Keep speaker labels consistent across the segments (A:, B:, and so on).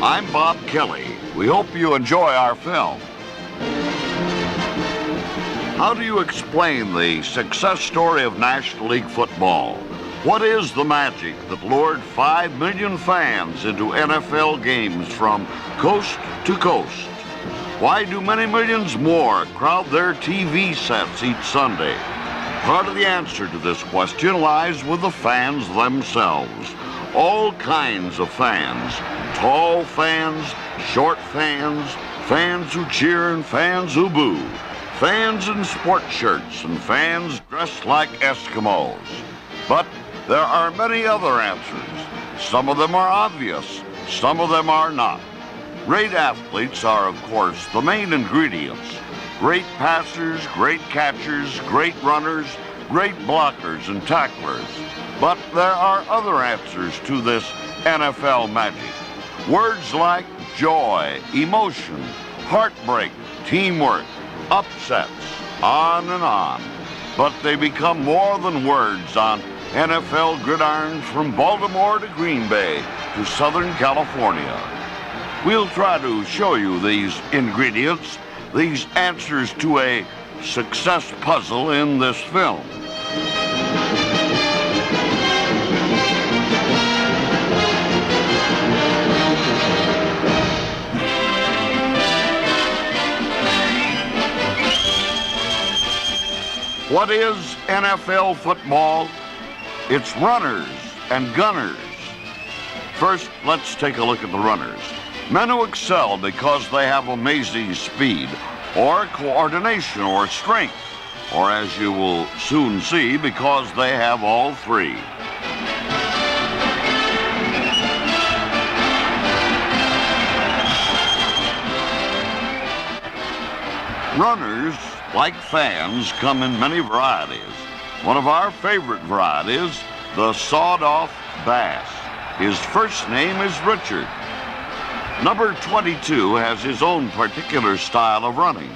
A: I'm Bob Kelly. We hope you enjoy our film. How do you explain the success story of National League football? What is the magic that lured 5 million fans into NFL games from coast to coast? Why do many millions more crowd their TV sets each Sunday? Part of the answer to this question lies with the fans themselves. All kinds of fans. Tall fans, short fans, fans who cheer and fans who boo. Fans in sports shirts and fans dressed like Eskimos. But there are many other answers. Some of them are obvious, some of them are not. Great athletes are, of course, the main ingredients. Great passers, great catchers, great runners, great blockers and tacklers. But there are other answers to this NFL magic. Words like joy, emotion, heartbreak, teamwork, upsets, on and on. But they become more than words on NFL gridirons from Baltimore to Green Bay to Southern California. We'll try to show you these ingredients, these answers to a success puzzle in this film. What is NFL football? It's runners and gunners. First, let's take a look at the runners. Men who excel because they have amazing speed, or coordination, or strength, or as you will soon see, because they have all three. Runners, like fans, come in many varieties. One of our favorite varieties, the sawed-off bass. His first name is Richard. Number 22 has his own particular style of running.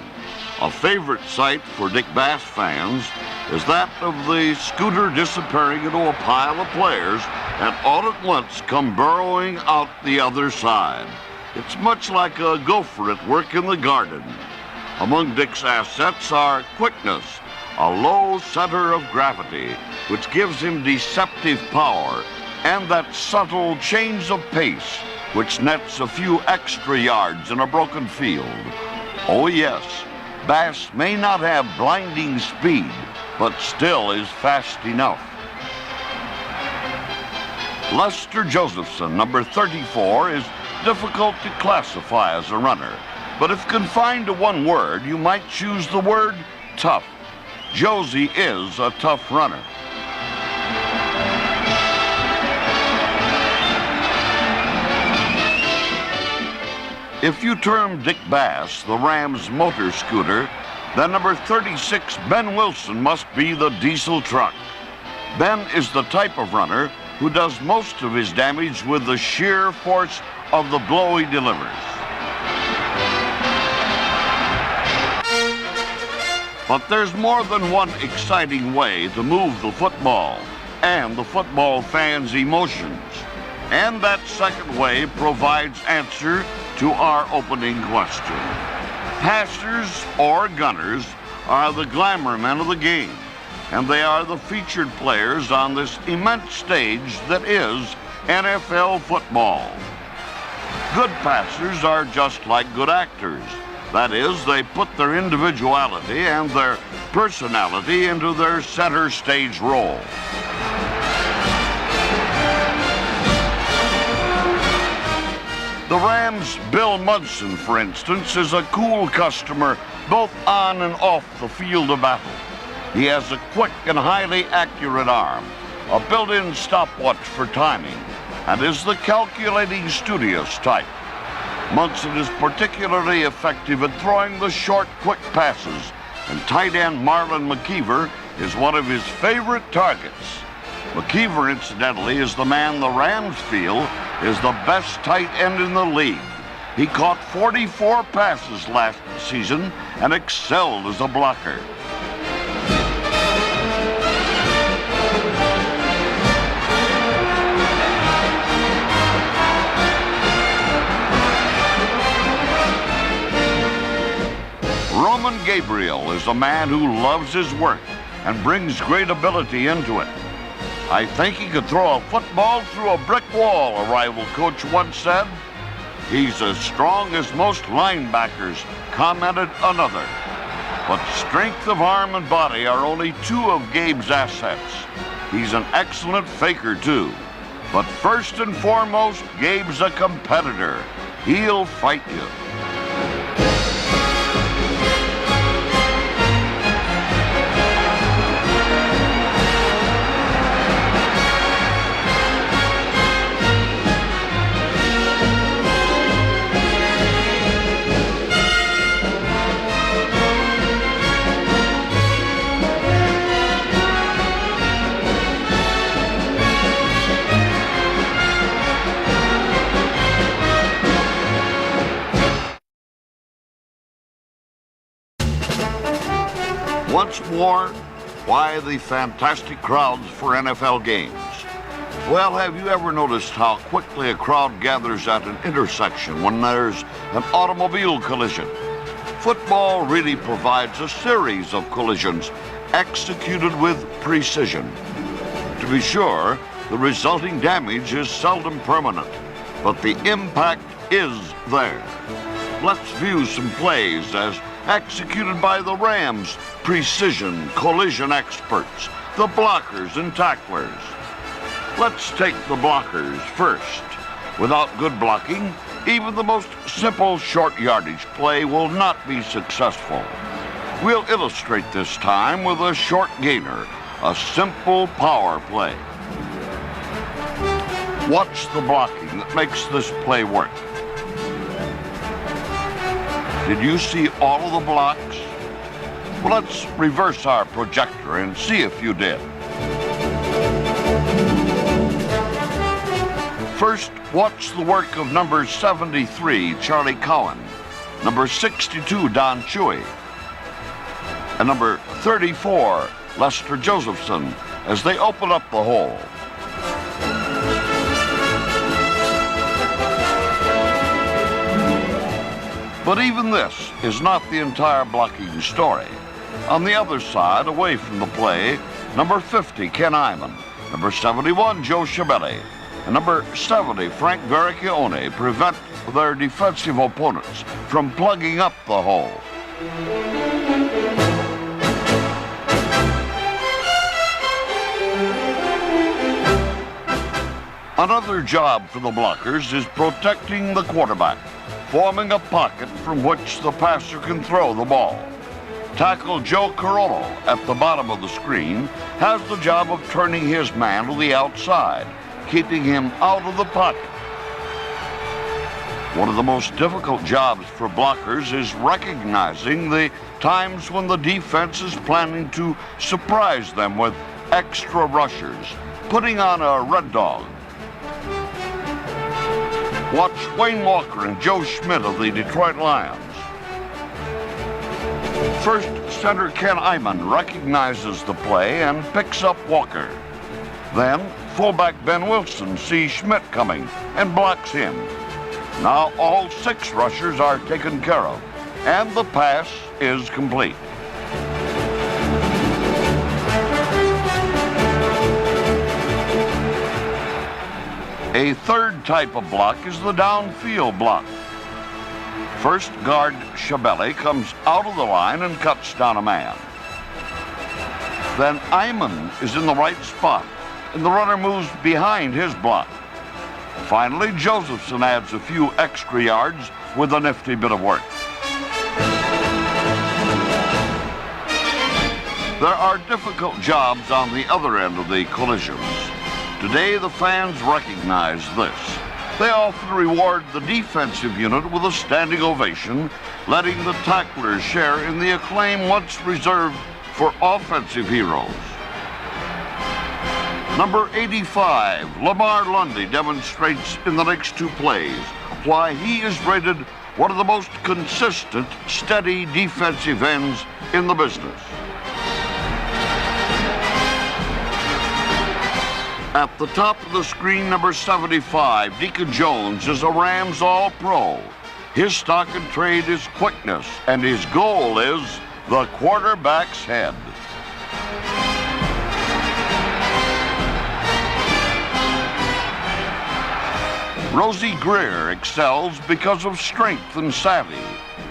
A: A favorite sight for Dick Bass fans is that of the scooter disappearing into a pile of players and all at once come burrowing out the other side. It's much like a gopher at work in the garden. Among Dick's assets are quickness, a low center of gravity, which gives him deceptive power, and that subtle change of pace, which nets a few extra yards in a broken field. Oh yes, Bass may not have blinding speed, but still is fast enough. Lester Josephson, number 34, is difficult to classify as a runner. But if confined to one word, you might choose the word tough. Josie is a tough runner. If you term Dick Bass the Rams motor scooter, then number 36, Ben Wilson, must be the diesel truck. Ben is the type of runner who does most of his damage with the sheer force of the blow he delivers. But there's more than one exciting way to move the football and the football fans' emotions. And that second way provides answer to our opening question. Passers or gunners are the glamour men of the game, and they are the featured players on this immense stage that is NFL football. Good passers are just like good actors. That is, they put their individuality and their personality into their center stage role. The Rams' Bill Munson, for instance, is a cool customer both on and off the field of battle. He has a quick and highly accurate arm, a built-in stopwatch for timing, and is the calculating, studious type. Munson is particularly effective at throwing the short, quick passes, and tight end Marlon McKeever is one of his favorite targets. McKeever, incidentally, is the man the Rams feel is the best tight end in the league. He caught 44 passes last season and excelled as a blocker. Gabriel is a man who loves his work and brings great ability into it. I think he could throw a football through a brick wall, a rival coach once said. He's as strong as most linebackers, commented another. But strength of arm and body are only two of Gabe's assets. He's an excellent faker, too. But first and foremost, Gabe's a competitor. He'll fight you. Once more, why the fantastic crowds for NFL games? Well, have you ever noticed how quickly a crowd gathers at an intersection when there's an automobile collision? Football really provides a series of collisions executed with precision. To be sure, the resulting damage is seldom permanent, but the impact is there. Let's view some plays as executed by the Rams' precision collision experts, the blockers and tacklers. Let's take the blockers first. Without good blocking, even the most simple short yardage play will not be successful. We'll illustrate this time with a short gainer, a simple power play. Watch the blocking that makes this play work. Did you see all of the blocks? Well, let's reverse our projector and see if you did. First, watch the work of number 73, Charlie Cowan, number 62, Don Chewy, and number 34, Lester Josephson, as they open up the hole. But even this is not the entire blocking story. On the other side, away from the play, number 50, Ken Iman, number 71, Joe Schiavelli, and number 70, Frank Vericchione, prevent their defensive opponents from plugging up the hole. Another job for the blockers is protecting the quarterback, forming a pocket from which the passer can throw the ball. Tackle Joe Carollo at the bottom of the screen has the job of turning his man to the outside, keeping him out of the pocket. One of the most difficult jobs for blockers is recognizing the times when the defense is planning to surprise them with extra rushers, putting on a red dog. Watch Wayne Walker and Joe Schmidt of the Detroit Lions. First, center Ken Iman recognizes the play and picks up Walker. Then, fullback Ben Wilson sees Schmidt coming and blocks him. Now all 6 rushers are taken care of, and the pass is complete. A third type of block is the downfield block. First, guard Schiavelli comes out of the line and cuts down a man. Then Iman is in the right spot, and the runner moves behind his block. Finally, Josephson adds a few extra yards with a nifty bit of work. There are difficult jobs on the other end of the collisions. Today, the fans recognize this. They often reward the defensive unit with a standing ovation, letting the tacklers share in the acclaim once reserved for offensive heroes. Number 85, Lamar Lundy, demonstrates in the next 2 plays why he is rated one of the most consistent, steady defensive ends in the business. At the top of the screen, number 75, Deacon Jones, is a Rams All-Pro. His stock and trade is quickness, and his goal is the quarterback's head. Rosie Greer excels because of strength and savvy,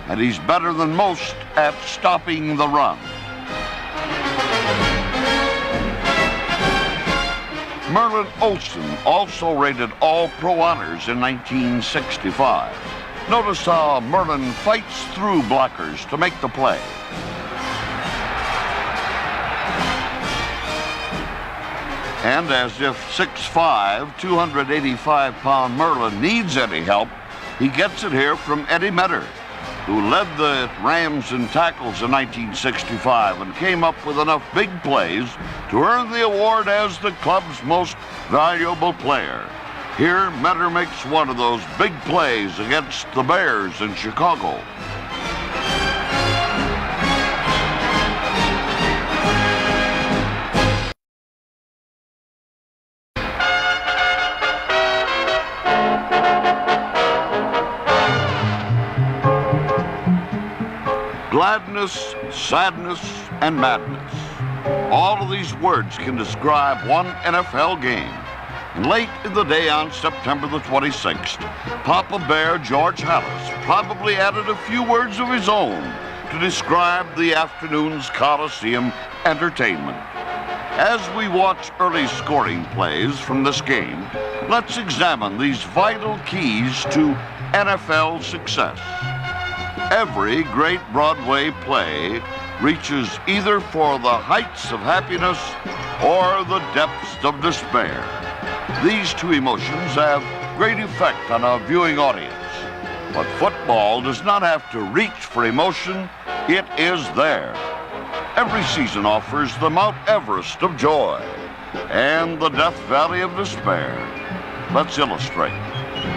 A: and he's better than most at stopping the run. Merlin Olsen also rated All-Pro honors in 1965. Notice how Merlin fights through blockers to make the play. And as if 6'5", 285-pound Merlin needs any help, he gets it here from Eddie Metter, who led the Rams in tackles in 1965 and came up with enough big plays to earn the award as the club's most valuable player. Here, Metter makes one of those big plays against the Bears in Chicago. Gladness, sadness, and madness. All of these words can describe one NFL game. And late in the day on September the 26th, Papa Bear George Halas probably added a few words of his own to describe the afternoon's Coliseum entertainment. As we watch early scoring plays from this game, let's examine these vital keys to NFL success. Every great Broadway play reaches either for the heights of happiness or the depths of despair. These two emotions have great effect on a viewing audience. But football does not have to reach for emotion, it is there. Every season offers the Mount Everest of joy and the Death Valley of despair. Let's illustrate.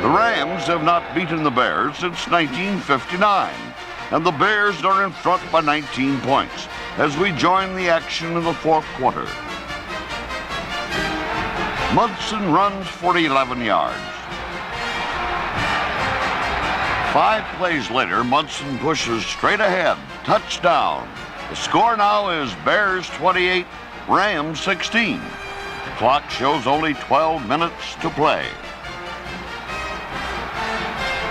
A: The Rams have not beaten the Bears since 1959, and the Bears are in front by 19 points as we join the action in the fourth quarter. Munson runs for 11 yards. 5 plays later, Munson pushes straight ahead, touchdown. The score now is Bears 28, Rams 16. The clock shows only 12 minutes to play.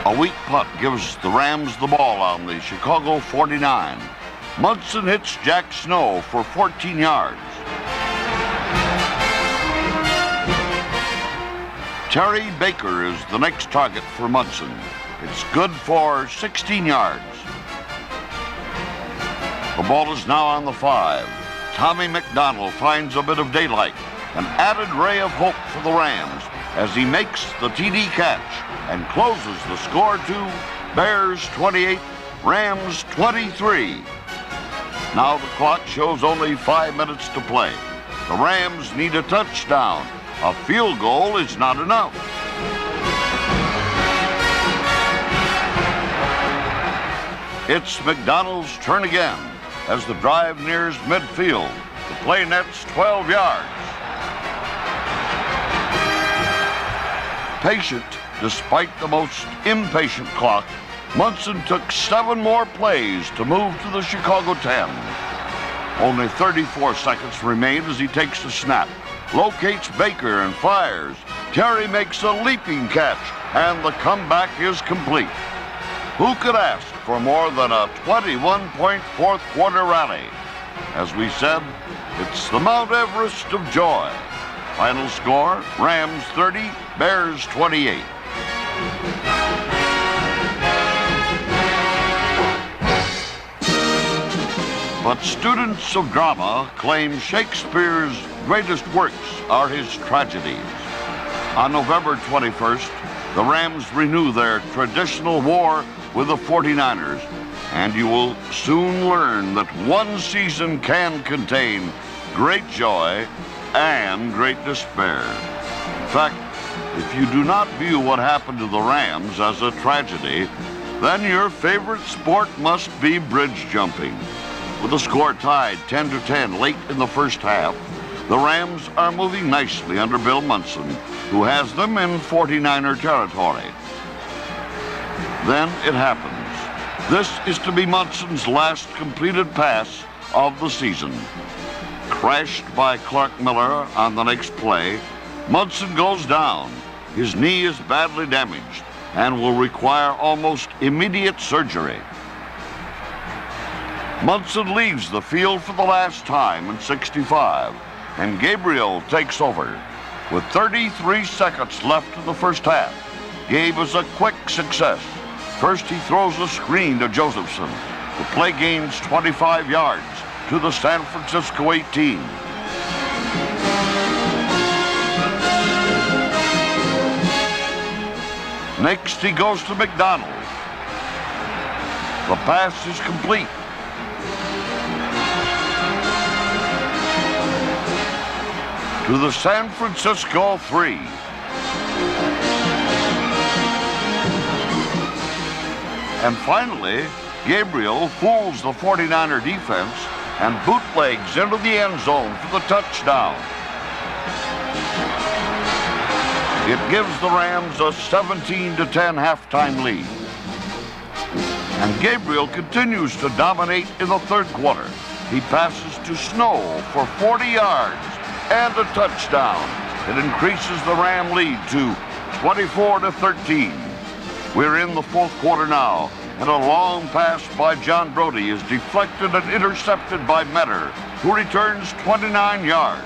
A: A weak punt gives the Rams the ball on the Chicago 49. Munson hits Jack Snow for 14 yards. Terry Baker is the next target for Munson. It's good for 16 yards. The ball is now on the 5. Tommy McDonald finds a bit of daylight, an added ray of hope for the Rams as he makes the TD catch and closes the score to Bears 28, Rams 23. Now the clock shows only 5 minutes to play. The Rams need a touchdown. A field goal is not enough. It's McDonald's turn again as the drive nears midfield. The play nets 12 yards. Patient, despite the most impatient clock, Munson took 7 more plays to move to the Chicago 10. Only 34 seconds remain as he takes the snap, locates Baker and fires. Terry makes a leaping catch, and the comeback is complete. Who could ask for more than a 21-point fourth quarter rally? As we said, it's the Mount Everest of joy. Final score, Rams 30, Bears 28. But students of drama claim Shakespeare's greatest works are his tragedies. On November 21st, the Rams renew their traditional war with the 49ers, and you will soon learn that one season can contain great joy and great despair. In fact, if you do not view what happened to the Rams as a tragedy, then your favorite sport must be bridge jumping. With the score tied 10-10 late in the first half, the Rams are moving nicely under Bill Munson, who has them in 49er territory. Then it happens. This is to be Munson's last completed pass of the season. Crashed by Clark Miller on the next play, Munson goes down. His knee is badly damaged and will require almost immediate surgery. Munson leaves the field for the last time in '65, and Gabriel takes over. With 33 seconds left in the first half, Gabe is a quick success. First, he throws a screen to Josephson. The play gains 25 yards to the San Francisco 18. Next, he goes to McDonald. The pass is complete. To the San Francisco 3. And finally, Gabriel fools the 49er defense and bootlegs into the end zone for the touchdown. It gives the Rams a 17-10 halftime lead. And Gabriel continues to dominate in the third quarter. He passes to Snow for 40 yards and a touchdown. It increases the Ram lead to 24-13. We're in the fourth quarter now, and a long pass by John Brody is deflected and intercepted by Metter, who returns 29 yards.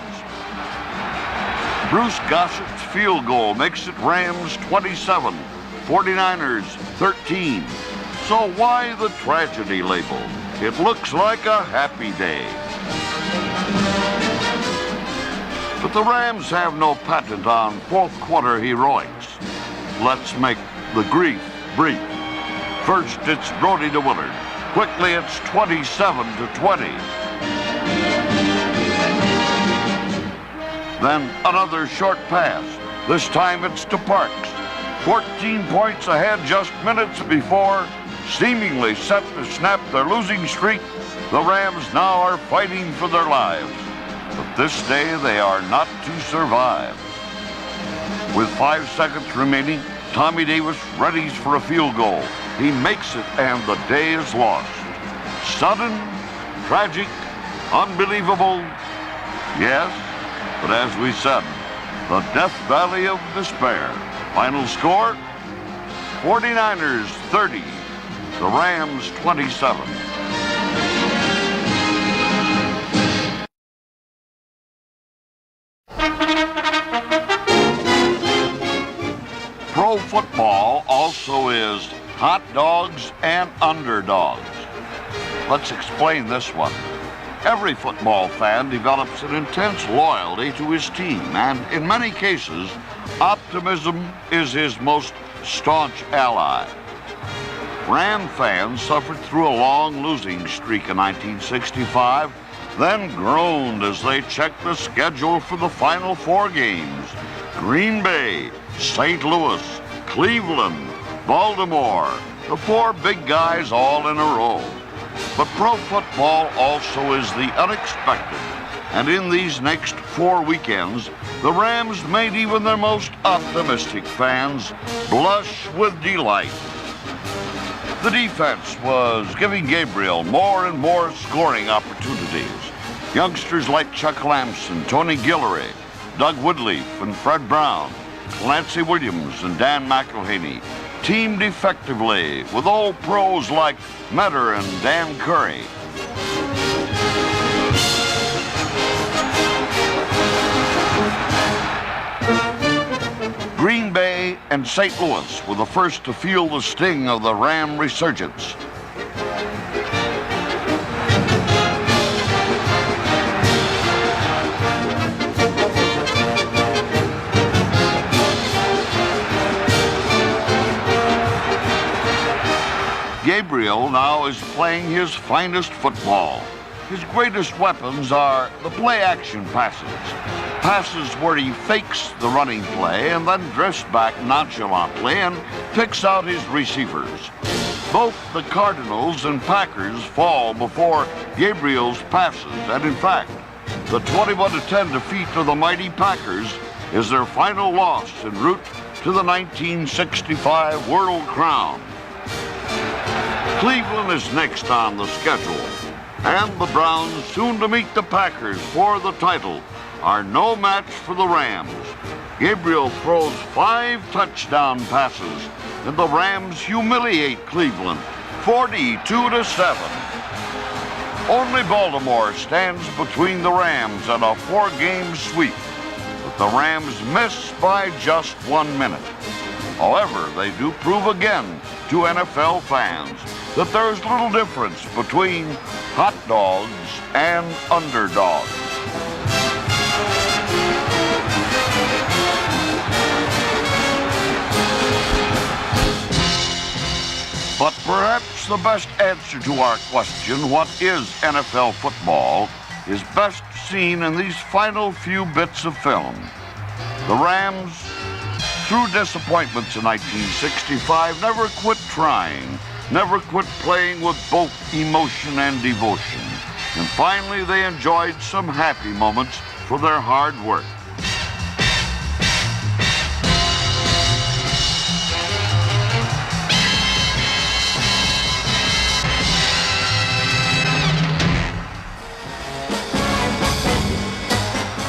A: Bruce Gossip's field goal makes it Rams 27, 49ers 13. So why the tragedy label? It looks like a happy day. But the Rams have no patent on fourth quarter heroics. Let's make the grief brief. First, it's Brody to Willard. Quickly, it's 27-20. Then another short pass. This time it's to Parks. 14 points ahead just minutes before, seemingly set to snap their losing streak. The Rams now are fighting for their lives. But this day they are not to survive. With 5 seconds remaining, Tommy Davis readies for a field goal. He makes it and the day is lost. Sudden, tragic, unbelievable, yes, but as we said, the death valley of despair. Final score, 49ers 30, the Rams 27. Pro football also is hot dogs and underdogs. Let's explain this one. Every football fan develops an intense loyalty to his team, and in many cases, optimism is his most staunch ally. Ram fans suffered through a long losing streak in 1965, then groaned as they checked the schedule for the final 4 games. Green Bay, St. Louis, Cleveland, Baltimore, the 4 big guys all in a row. But pro football also is the unexpected, and in these next 4 weekends, the Rams made even their most optimistic fans blush with delight. The defense was giving Gabriel more and more scoring opportunities. Youngsters like Chuck Lamson, Tony Guillory, Doug Woodleaf, and Fred Brown, Clancy Williams, and Dan McElhaney teamed effectively with old pros like Metter and Dan Curry. Green Bay and St. Louis were the first to feel the sting of the Ram resurgence. Gabriel now is playing his finest football. His greatest weapons are the play-action passes. Passes where he fakes the running play and then drifts back nonchalantly and picks out his receivers. Both the Cardinals and Packers fall before Gabriel's passes, and in fact, the 21-10 defeat of the mighty Packers is their final loss en route to the 1965 World Crown. Cleveland is next on the schedule, and the Browns, soon to meet the Packers for the title, are no match for the Rams. Gabriel throws 5 touchdown passes, and the Rams humiliate Cleveland 42-7. Only Baltimore stands between the Rams and a 4-game sweep, but the Rams miss by just 1 minute. However, they do prove again to NFL fans that there's little difference between hot dogs and underdogs. But perhaps the best answer to our question, what is NFL football, is best seen in these final few bits of film. The Rams, through disappointments in 1965, never quit trying, never quit playing with both emotion and devotion. And finally, they enjoyed some happy moments for their hard work.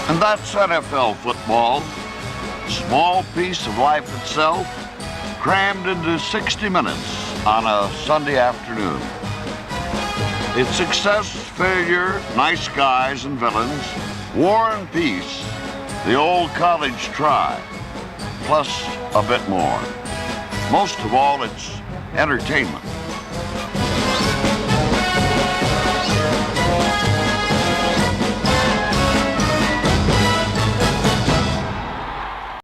A: And that's NFL football, a small piece of life itself, crammed into 60 minutes on a Sunday afternoon. It's success, failure, nice guys and villains, war and peace, the old college try, plus a bit more. Most of all, it's entertainment.